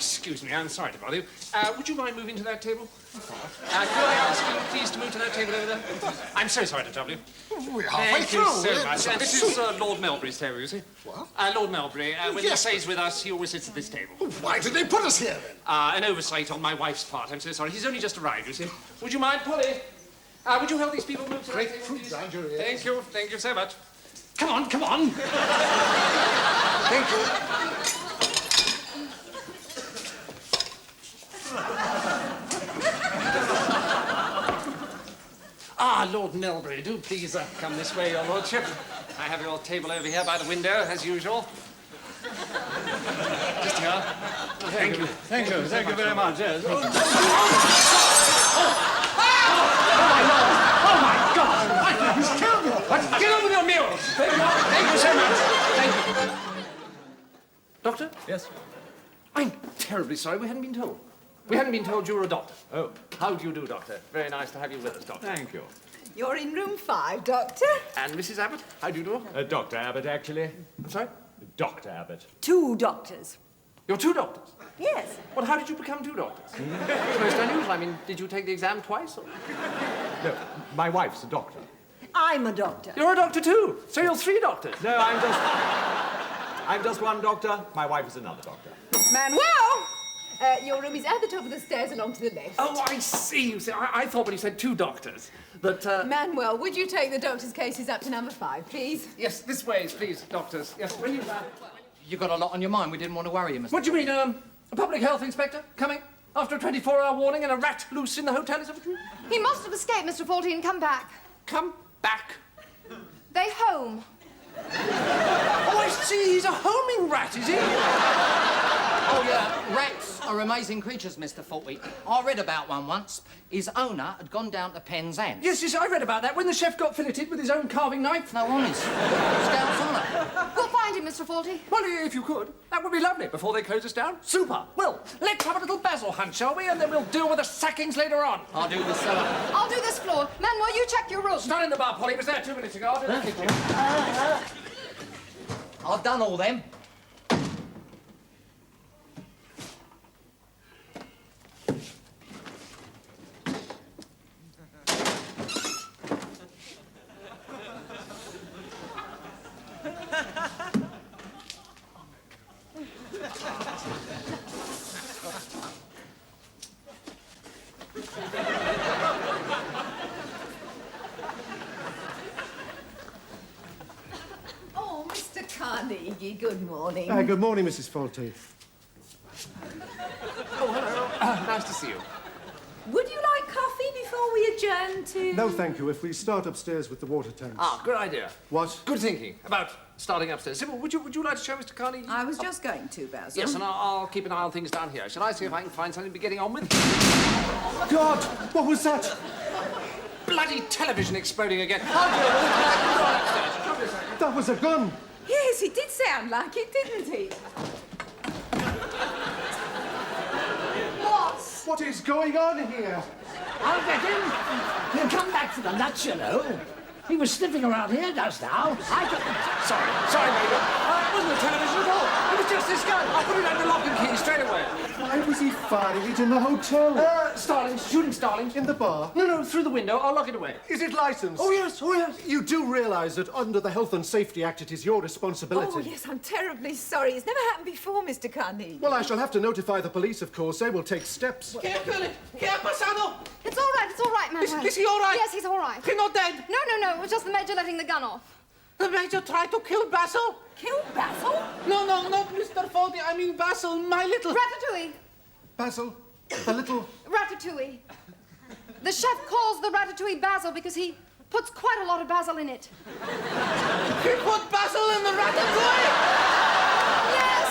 excuse me, I'm sorry to bother you. Would you mind moving to that table? Could I ask you, please, to move to that table over there? I'm so sorry to trouble you. We're halfway through. Thank you so much. This is Lord Melbury's table, you see. What? Lord Melbury, when he stays with us, he always sits at this table. Why did they put us here, then? An oversight on my wife's part. I'm so sorry. He's only just arrived, you see. Would you mind, Polly? Would you help these people move to that table, please? Thank you so much. Come on, come on. Thank you. Lord Melbury, do please come this way, your lordship. I have your table over here by the window, as usual. Just here. Thank you. Thank you very much, yes. Oh, my Lord! Oh, my God! He's killed me! Get on with your meals! Thank you so much. Thank you. Doctor? Yes? I'm terribly sorry we hadn't been told. We hadn't been told you were a doctor. Oh. How do you do, Doctor? Very nice to have you with us, Doctor. Thank you. You're in room 5, Doctor. And Mrs. Abbott, how do you do? Dr. Abbott, actually. I'm sorry? Dr. Abbott. 2 doctors. You're 2 doctors? Yes. Well, how did you become 2 doctors? It's most unusual. I mean, did you take the exam twice? Or... No, my wife's a doctor. I'm a doctor. You're a doctor too, so you're 3 doctors. No, I'm just one doctor. My wife is another doctor. Manuel! Your room is at the top of the stairs along to the left. Oh, I see. You see, I thought when you said 2 doctors that... Manuel, would you take the doctor's cases up to number 5, please? Yes, this way, please, doctors. Yes, when you... You got a lot on your mind. We didn't want to worry you, Mr. What do you mean, a public health inspector coming after a 24-hour warning and a rat loose in the hotel? Is that what you mean? He must have escaped, Mr. Fawlty, and come back. Come back. They home. Oh, I see. He's a homing rat, is he? Oh, yeah, rats are amazing creatures, Mr. Fawlty. I read about one once. His owner had gone down to Penzance. Yes, I read about that. When the chef got filleted with his own carving knife. No, honest. Scout's honour. We'll find him, Mr. Fawlty. Well, if you could, that would be lovely before they close us down. Super. Well, let's have a little Basil hunt, shall we? And then we'll deal with the sackings later on. I'll do the cellar. I'll do this floor. Manuel, you check your room. It's not in the bar, Polly. It was there 2 minutes ago. I'll do the kitchen. I've done all them. Oh, Mr. Carnegie, good morning. Good morning, Mrs. Fawlty. Oh, hello. Nice to see you. Would you like coffee before we adjourn to... No, thank you. If we start upstairs with the water tanks. Good idea. What? Good thinking about starting upstairs. Sybil, would you like to show Mr. Carnegie? I was just going to, Basil. Yes, and I'll keep an eye on things down here. Shall I see if I can find something to be getting on with? God! What was that? Bloody television exploding again. That was a gun! Yes, it did sound like it, didn't it? What is going on here? I'll get him. He'll come back for the nuts, you know. He was sniffing around here just now. Sorry, Major. It wasn't the television at all. It was just this gun. I put it under lock and key straight away. Why was he firing it in the hotel? Starlings, shooting starlings. In the bar? No, through the window. I'll lock it away. Is it licensed? Oh, yes. You do realise that under the Health and Safety Act it is your responsibility? Oh, yes, I'm terribly sorry. It's never happened before, Mr. Carnegie. Well, I shall have to notify the police, of course. They will take steps. Here, Passano. It's all right, Manuel. Is he all right? Yes, he's all right. He's not dead. No, it was just the Major letting the gun off. The Major tried to kill Basil. Kill Basil? No, not Mr. Fawlty. I mean Basil, my little... Ratatouille. Basil, the little... Ratatouille. The chef calls the ratatouille Basil because he puts quite a lot of basil in it. He put Basil in the ratatouille? Yes!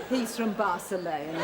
He's from Barcelona.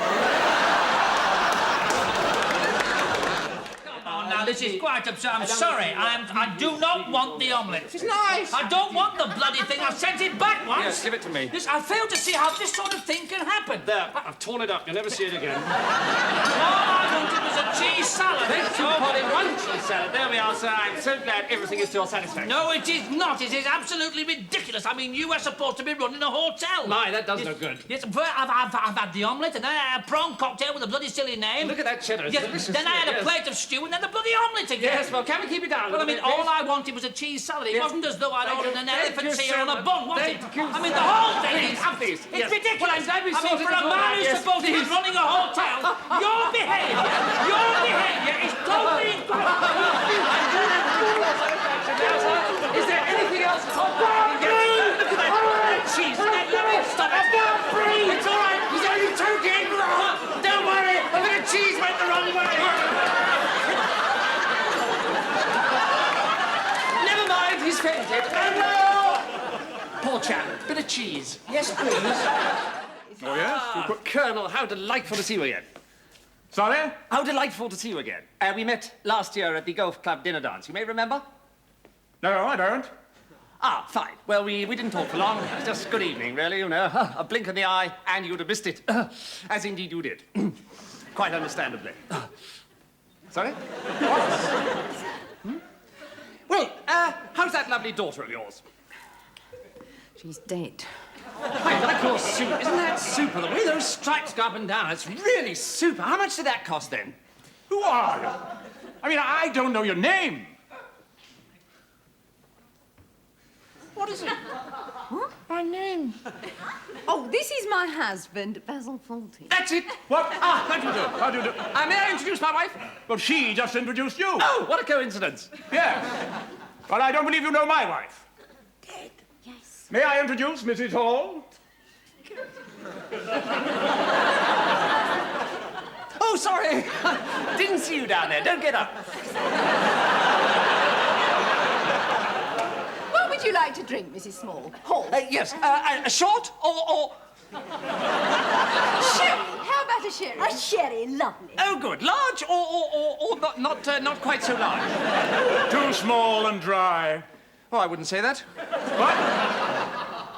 Now, this is quite absurd. I'm sorry. I do not want the omelette. It's nice. I don't want the bloody thing. I've sent it back once. Yes, give it to me. I fail to see how this sort of thing can happen. There, I've torn it up. You'll never see it again. All I wanted was was a cheese salad. Thank you, Polly. One cheese salad. There we are, sir. I'm so glad everything is to your satisfaction. No, it is not. It is absolutely ridiculous. I mean, you are supposed to be running a hotel. My, that does no good. Yes, I've had the omelette, and then I had a prawn cocktail with a bloody silly name. Look at that cheddar. It's Yes, delicious. then I had a Yes. plate of stew, and then the bloody omelette again. Yes, well, can we keep it down? Well, I mean, all I wanted was a cheese salad. It Yes. wasn't as though I'd Thank ordered you. an Thank elephant you ear so on a much. bun, was it? Thank you I mean, so the whole much. thing Please, is... have these. It's Yes. ridiculous. Well, I'm glad we I mean, sorted for it a all man out. who's Yes, supposed to be please. running a hotel, your behaviour is totally incorrect. Is there anything else at all? Look at that cheese. Let me stop it. It's all right. He's only joking. Don't worry. A bit of cheese went the wrong way. Never mind. He's fainted. Poor chap. Bit of cheese. Yes, please. Oh, yes? Colonel, how delightful to see you again. Sorry? How delightful to see you again. We met last year at the golf club dinner dance. You may remember? No, I don't. Ah, fine. Well, we didn't talk for long. Just good evening, really, you know. A blink in the eye, and you'd have missed it. As indeed you did. Quite understandably. Sorry? Hmm? Well, how's that lovely daughter of yours? She's dead. I like your suit. Isn't that super? The way those stripes go up and down, it's really super. How much did that cost, then? Who are you? I mean, I don't know your name. What is it? Huh? My name. Oh, this is my husband, Basil Fawlty. That's it. What? Ah, how do you do? How do you do? May I introduce my wife? Well, she just introduced you. Oh, what a coincidence. Yes. But I don't believe you know my wife. Dead. Yes. May I introduce Mrs. Hall? Oh, sorry. Didn't see you down there. Don't get up. What would you like to drink, Mrs. Small? Hall? Yes. A short or... Sherry. How about a sherry? A sherry, lovely. Oh, good. Large or not quite so large? Too small and dry. Oh, I wouldn't say that. What?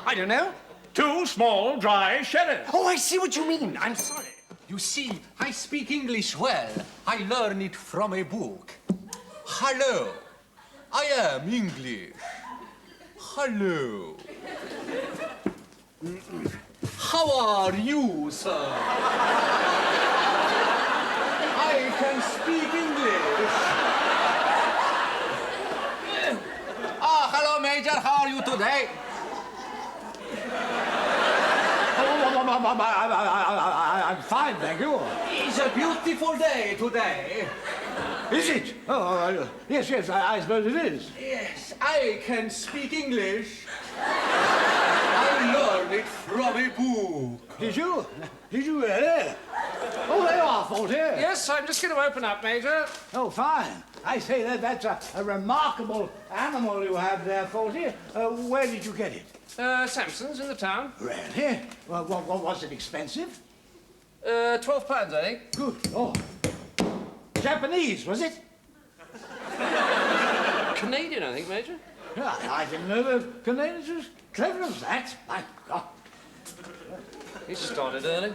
I don't know. Two small, dry sherries. Oh, I see what you mean. I'm sorry. You see, I speak English well. I learn it from a book. Hello. I am English. Hello. How are you, sir? I can speak English. Ah, hello, Major. How are you today? I'm fine, thank you. It's a beautiful day today. Is it? Oh, yes, I suppose it is. Yes, I can speak English. I learned it from a book. Did you? Did you really? Oh, there you are, Fawlty. Yes, I'm just going to open up, Major. Oh, fine. I say that's a remarkable animal you have there, Fawlty. Where did you get it? Samson's in the town. Really? Well, was it expensive? £12, I think. Good. Oh. Japanese, was it? Canadian, I think, Major. Yeah, I didn't know the Canadians was clever as that. My God. He started early.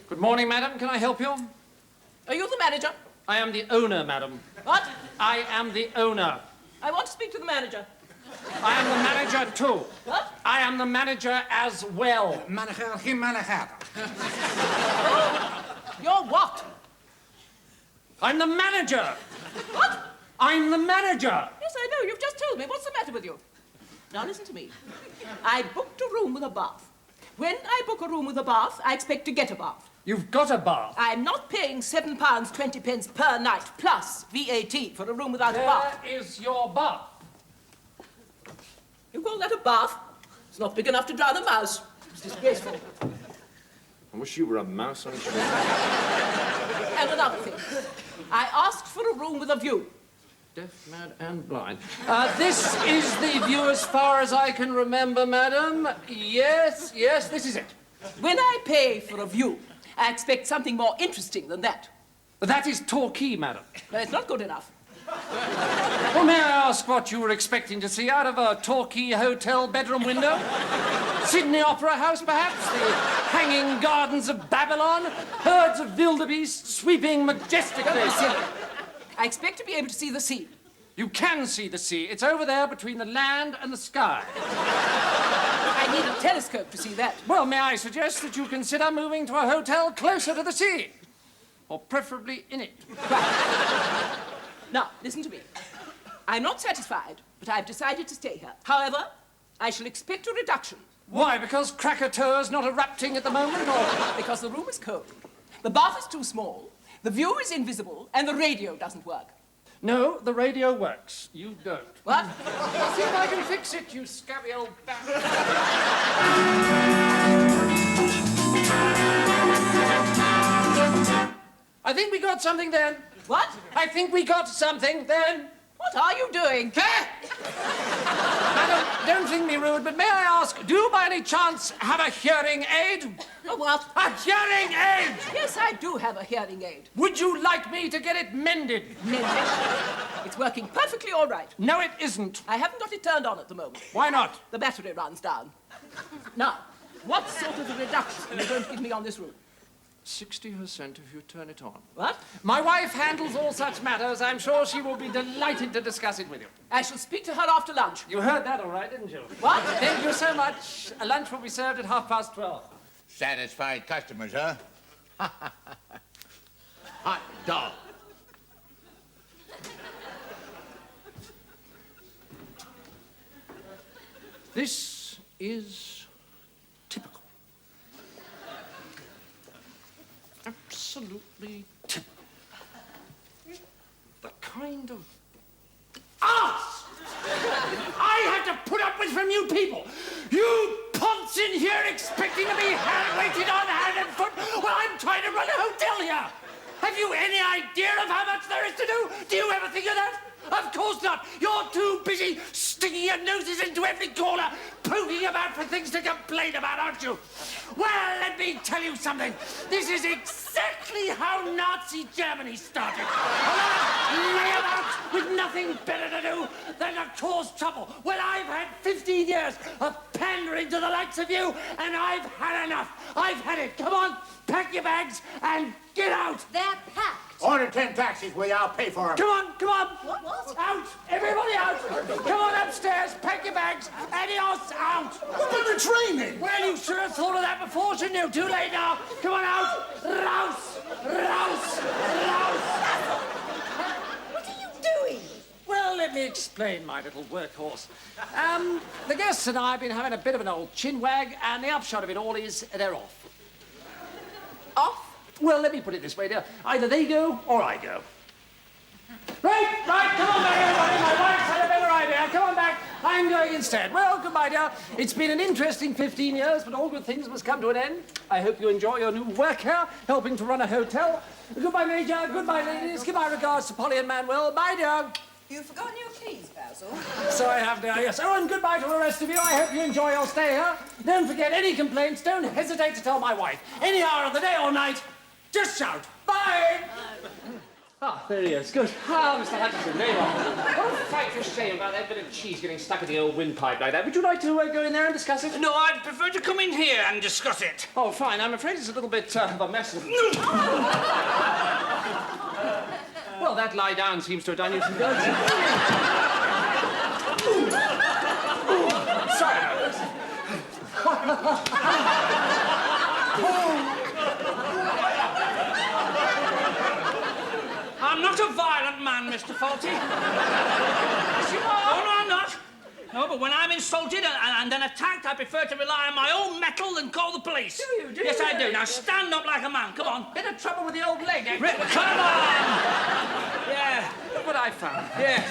Good morning, madam. Can I help you? Are you the manager? I am the owner, madam. What? I am the owner. I want to speak to the manager. I am the manager, too. What? I am the manager as well. Manager, geen manager. You're what? I'm the manager. What? I'm the manager. Yes, I know. You've just told me. What's the matter with you? Now, listen to me. I booked a room with a bath. When I book a room with a bath, I expect to get a bath. You've got a bath. I'm not paying £7.20 per night, plus VAT, for a room without a bath. There is your bath. You call that a bath? It's not big enough to drown a mouse. It's disgraceful. I wish you were a mouse on a tree. And another thing. I asked for a room with a view. Deaf, mad, and blind. This is the view as far as I can remember, madam. Yes, this is it. When I pay for a view, I expect something more interesting than that. That is Torquay, madam. But it's not good enough. Well, may I ask what you were expecting to see out of a Torquay hotel bedroom window? Sydney Opera House, perhaps? The hanging gardens of Babylon? Herds of wildebeest sweeping majestically? I expect to be able to see the sea. You can see the sea. It's over there between the land and the sky. I need a telescope to see that. Well, may I suggest that you consider moving to a hotel closer to the sea? Or preferably in it. Now, listen to me. I'm not satisfied, but I've decided to stay here. However, I shall expect a reduction. Why? Because Krakatoa's not erupting at the moment, or...? Because the room is cold. The bath is too small, the view is invisible, and the radio doesn't work. No, the radio works. You don't. What? See if I can fix it, you scabby old bat. I think we got something then. What? I think we got something then. What are you doing? Madam, don't think me rude, but may I ask, do you by any chance have a hearing aid? A what? A hearing aid! Yes, I do have a hearing aid. Would you like me to get it mended? Mended? It's working perfectly all right. No, it isn't. I haven't got it turned on at the moment. Why not? The battery runs down. Now, what sort of a reduction are you going to give me on this room? 60% if you turn it on. What? My wife handles all such matters. I'm sure she will be delighted to discuss it with you. I shall speak to her after lunch. You heard that all right, didn't you? What? Thank you so much. Lunch will be served at 12:30. Satisfied customers, huh? Hot dog. This is typical. Absolutely typical. The kind of arse I have to put up with from you people. You punts in here expecting to be waited on hand and foot while I'm trying to run a hotel here. Have you any idea of how much there is to do? Do you ever think of that? Of course not. You're too busy sticking your noses into every corner, poking about for things to complain about, aren't you? Well, let me tell you something. This is exactly how Nazi Germany started. Lay about with nothing better to do than to cause trouble. Well, I've had 15 years of pandering to the likes of you, and I've had enough. I've had it. Come on, pack your bags and get out. They're packed. Order 10 taxis, will you? I'll pay for them. Come on, come on. What? Out. Everybody out. Come on upstairs, pack your bags. Adios, out. What about the training? Well, you should have thought of that before, shouldn't you? Too late now. Come on out. Rouse. Rouse. Rouse. What are you doing? Well, let me explain, my little workhorse. The guests and I have been having a bit of an old chinwag, and the upshot of it all is they're off. Off? Well, let me put it this way, dear. Either they go or I go. Right, come on back, everybody. My wife's had a better idea. Come on back. I'm going instead. Well, goodbye, dear. It's been an interesting 15 years, but all good things must come to an end. I hope you enjoy your new work here, helping to run a hotel. Goodbye, Major. Goodbye, ladies. Give my regards to Polly and Manuel. Bye, dear. You've forgotten your keys, Basil. So I have, dear, yes. Oh, and goodbye to the rest of you. I hope you enjoy your stay here. Don't forget any complaints. Don't hesitate to tell my wife. Any hour of the day or night, just shout. Bye! There he is. Good. Mr. Hutchinson, there you are. What a frightful shame about that bit of cheese getting stuck in the old windpipe like that. Would you like to go in there and discuss it? No, I'd prefer to come in here and discuss it. Oh, fine. I'm afraid it's a little bit of a mess. Well, that lie down seems to have done you some good. Sorry about this. I'm not a violent man, Mr. Fawlty. Yes, you are. Oh, no, I'm not. No, but when I'm insulted and then attacked, I prefer to rely on my own mettle than call the police. Do you? Yes, I do. Now, stand up like a man. Come on. Bit of trouble with the old leg, eh? Come on! Yeah. Look what I found. Yes.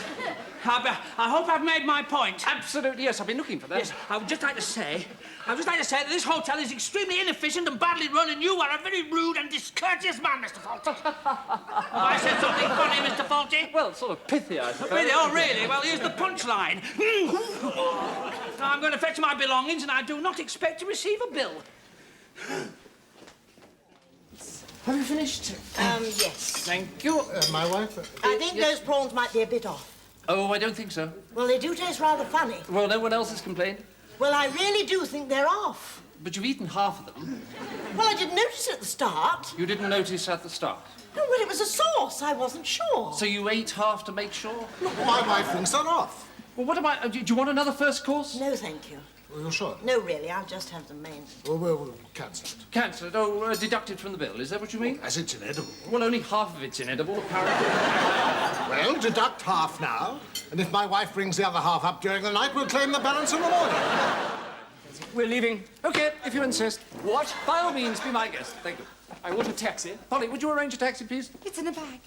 I hope I've made my point. Absolutely, yes. I've been looking for that. Yes, I would just like to say that this hotel is extremely inefficient and badly run, and you are a very rude and discourteous man, Mr. Fawlty. Have I said something funny, Mr. Fawlty? Well, sort of pithy, I suppose. Really? Oh, really? Well, here's the punchline. Now, I'm going to fetch my belongings, and I do not expect to receive a bill. Have you finished? Yes. Thank you. My wife? I think those prawns might be a bit off. Oh, I don't think so. Well, they do taste rather funny. Well, no one else has complained. Well, I really do think they're off. But you've eaten half of them. Well, I didn't notice at the start. You didn't notice at the start. No, well, it was a sauce. I wasn't sure. So you ate half to make sure? Look, my wife thinks they're off. Well, what about... Do you want another first course? No, thank you. Well, you're sure? No, really, I'll just have the main. Well, we'll cancel it. Cancel it? Oh, deducted from the bill. Is that what you mean? As it's inedible. Well, only half of it's inedible, apparently. Well, deduct half now, and if my wife brings the other half up during the night, we'll claim the balance in the morning. We're leaving. OK, if you insist. What? By all means, be my guest. Thank you. I want a taxi. Polly, would you arrange a taxi, please? It's in a bag.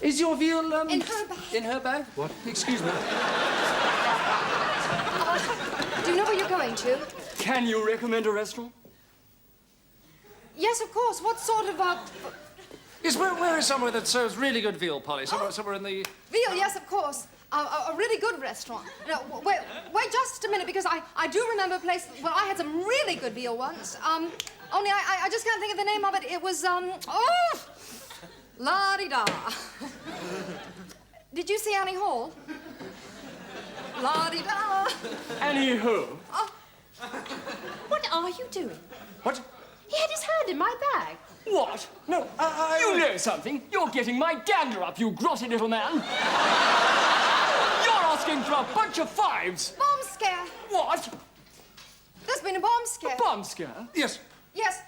Is your veal, In her bag. In her bag? What? Excuse me. Do you know where you're going to? Can you recommend a restaurant? Yes, of course. What sort of Yes, where is somewhere that serves really good veal, Polly? Somewhere in the... veal? Yes, of course. A really good restaurant. No, wait just a minute, because I do remember a place. Well, I had some really good veal once. Only I just can't think of the name of it. It was la-di-da. Did you see Annie Hall? La-di-da. Annie who? What are you doing? What? He had his hand in my bag. What? No, You know something? You're getting my gander up, you grotty little man. You're asking for a bunch of fives. Bomb scare. What? There's been a bomb scare. A bomb scare? Yes. Yes,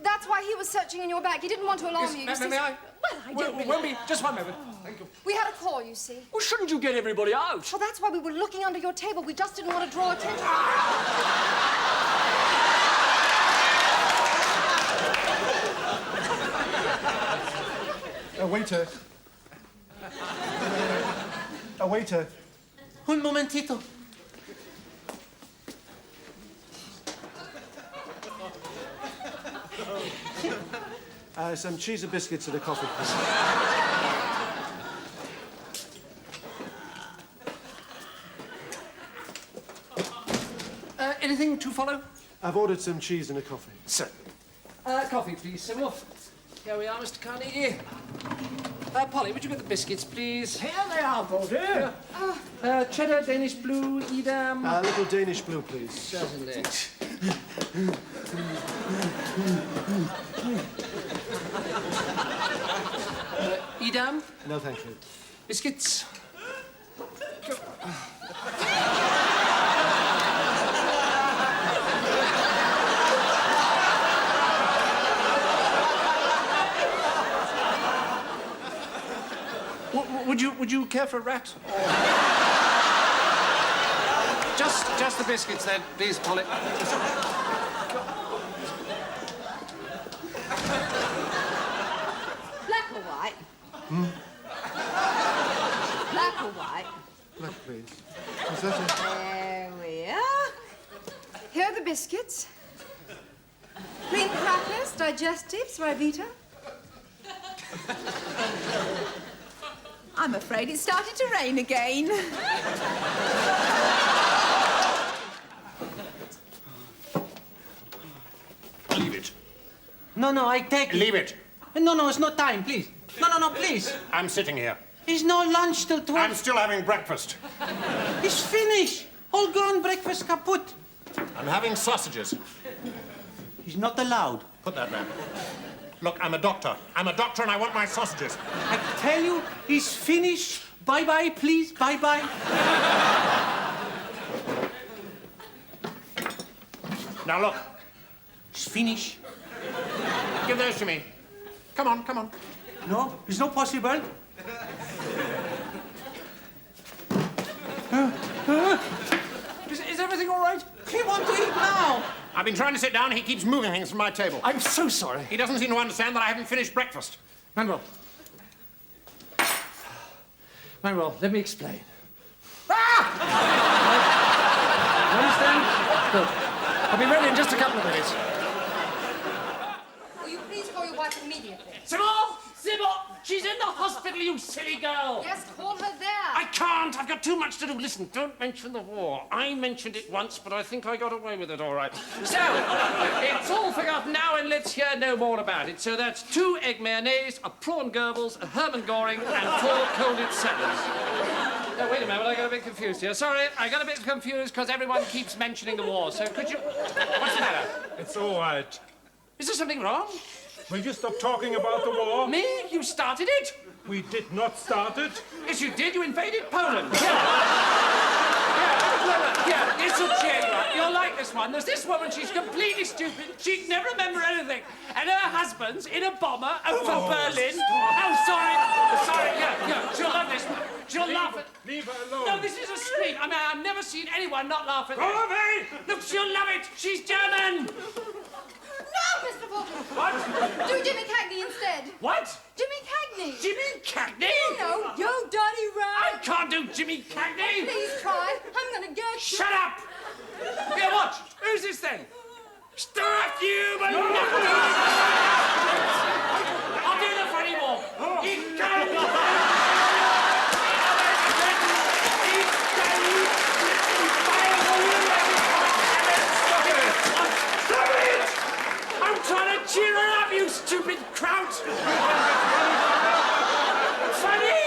that's why he was searching in your bag. He didn't want to alarm you. May I? Well, I don't really... Just one moment. Thank you. We had a call, you see. Well, shouldn't you get everybody out? Well, that's why we were looking under your table. We just didn't want to draw attention. A waiter. A waiter. Un momentito. Some cheese and biscuits and a coffee, please. Anything to follow? I've ordered some cheese and a coffee. Certainly. Coffee, please, Sybil. Here we are, Mr. Connie. Polly, would you get the biscuits, please? Here they are, Fawlty. Cheddar, Danish blue, Edam. A little Danish blue, please. Certainly. Edam? No, thank you. Biscuits? Would you care for a rat? Just the biscuits, then, please, Polly. Black or white? Black or white? Black, please. Is that it? There we are. Here are the biscuits. Clean crackers, digestives, Rivita. I'm afraid it's started to rain again. Leave it. No, I take it. Leave it. No, it's not time, please. No, please. I'm sitting here. It's no lunch till 12. I'm still having breakfast. It's finished. All gone, breakfast kaput. I'm having sausages. He's not allowed. Put that back. Look, I'm a doctor. I'm a doctor and I want my sausages. I tell you, he's finished. Bye-bye, please. Bye-bye. Now, look. It's finished. Give those to me. Come on. No, it's not possible. Is everything all right? He wants to eat now. I've been trying to sit down. He keeps moving things from my table. I'm so sorry. He doesn't seem to understand that I haven't finished breakfast. Manuel, let me explain. You understand? Good. I'll be ready in just a couple of minutes. Will you please call your wife immediately? Sybil! She's in the hospital, you silly girl. Yes, call her there. I can't. I've got too much to do. Listen, don't mention the war. I mentioned it once, but I think I got away with it all right. So, it's all forgotten now, and let's hear no more about it. So that's 2 egg mayonnaise, a prawn Goebbels, a Hermann Goring, and 4 colded salads. Oh, wait a moment, I got a bit confused here. Sorry, I got a bit confused because everyone keeps mentioning the war. So could you... What's the matter? It's all right. Is there something wrong? Will you stop talking about the war? Me? You started it? We did not start it. Yes, you did. You invaded Poland. Yeah, this will cheer you up. You'll like this one. There's this woman, she's completely stupid. She'd never remember anything. And her husband's in a bomber over Berlin. Oh, sorry, yeah, she'll love this one. She'll laugh at... Leave her alone. No, this is a scream. I mean, I've never seen anyone not laugh at Go this. away! Look, she'll love it. She's German. No, Mr. Fawlty. What? Do Jimmy Cagney instead. What? Jimmy Cagney. Jimmy Cagney? No, yo, dirty rat. I can't do Jimmy Cagney. Please try. I'm gonna get you. Shut up! Here, watch. Who's this then? Stuff you, but I'll do the funny more. He can't. Stop it! I'm trying to cheer her up, you stupid kraut. Funny?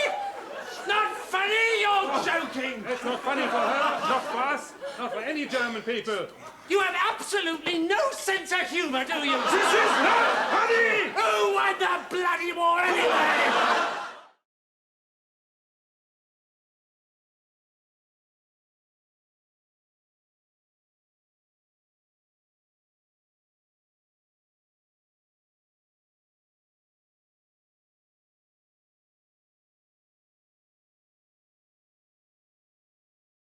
Not funny, you're joking. It's not funny for her, not for us, not for any German people. You have absolutely no sense of humour, do you? This is not funny! Who won the bloody war anyway?